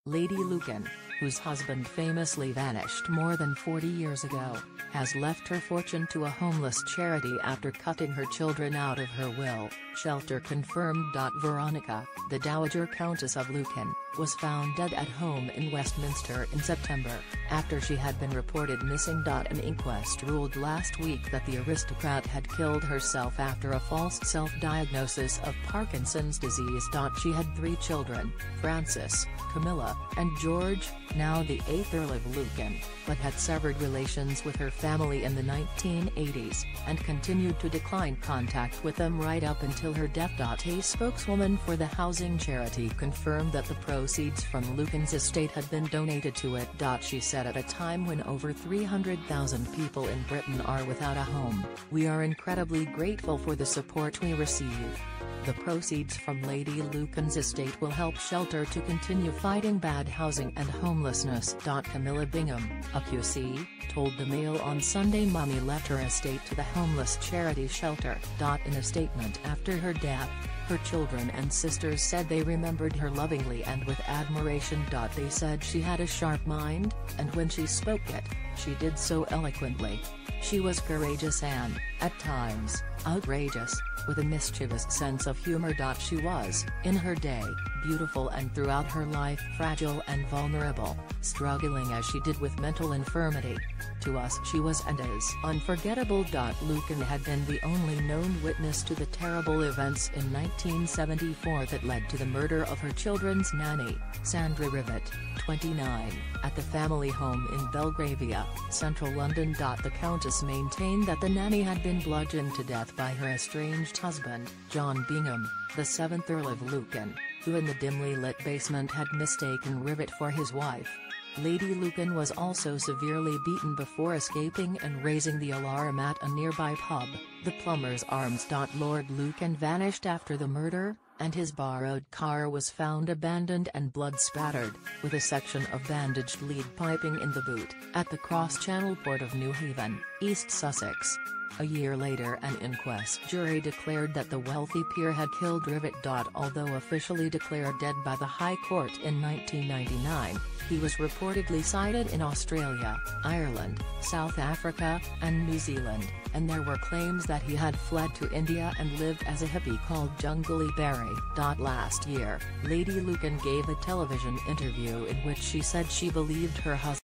Lady Lucan, whose husband famously vanished more than 40 years ago, has left her fortune to a homeless charity after cutting her children out of her will, Shelter confirmed. Veronica, the Dowager Countess of Lucan, was found dead at home in Westminster in September, after she had been reported missing. An inquest ruled last week that the aristocrat had killed herself after a false self-diagnosis of Parkinson's disease. She had 3 children, Francis, Camilla, and George, now the 8th Earl of Lucan, but had severed relations with her family in the 1980s, and continued to decline contact with them right up until her death. A spokeswoman for the housing charity confirmed that the proceeds from Lucan's estate had been donated to it. She said, at a time when over 300,000 people in Britain are without a home, we are incredibly grateful for the support we receive. The proceeds from Lady Lucan's estate will help Shelter to continue fighting bad housing and homelessness. Camilla Bingham, a QC, told the Mail on Sunday Mummy left her estate to the homeless charity Shelter. In a statement after her death, her children and sisters said they remembered her lovingly and with admiration. They said she had a sharp mind, and when she spoke it, she did so eloquently. She was courageous and, at times, outrageous, with a mischievous sense of humor. She was, in her day, beautiful and throughout her life fragile and vulnerable, struggling as she did with mental infirmity. To us she was and is unforgettable. Lucan had been the only known witness to the terrible events in 1974 that led to the murder of her children's nanny, Sandra Rivet, 29, at the family home in Belgravia, central London. The Countess maintained that the nanny had been bludgeoned to death by her estranged husband, John Bingham, the 7th Earl of Lucan, who in the dimly lit basement had mistaken Rivet for his wife. Lady Lucan was also severely beaten before escaping and raising the alarm at a nearby pub, the Plumber's Arms. Lord Lucan vanished after the murder, and his borrowed car was found abandoned and blood-spattered, with a section of bandaged lead piping in the boot, at the cross-channel port of New Haven, East Sussex. A year later an inquest jury declared that the wealthy peer had killed Rivet. Although officially declared dead by the High Court in 1999, he was reportedly sighted in Australia, Ireland, South Africa, and New Zealand, and there were claims that he had fled to India and lived as a hippie called Jungly Berry. Last year, Lady Lucan gave a television interview in which she said she believed her husband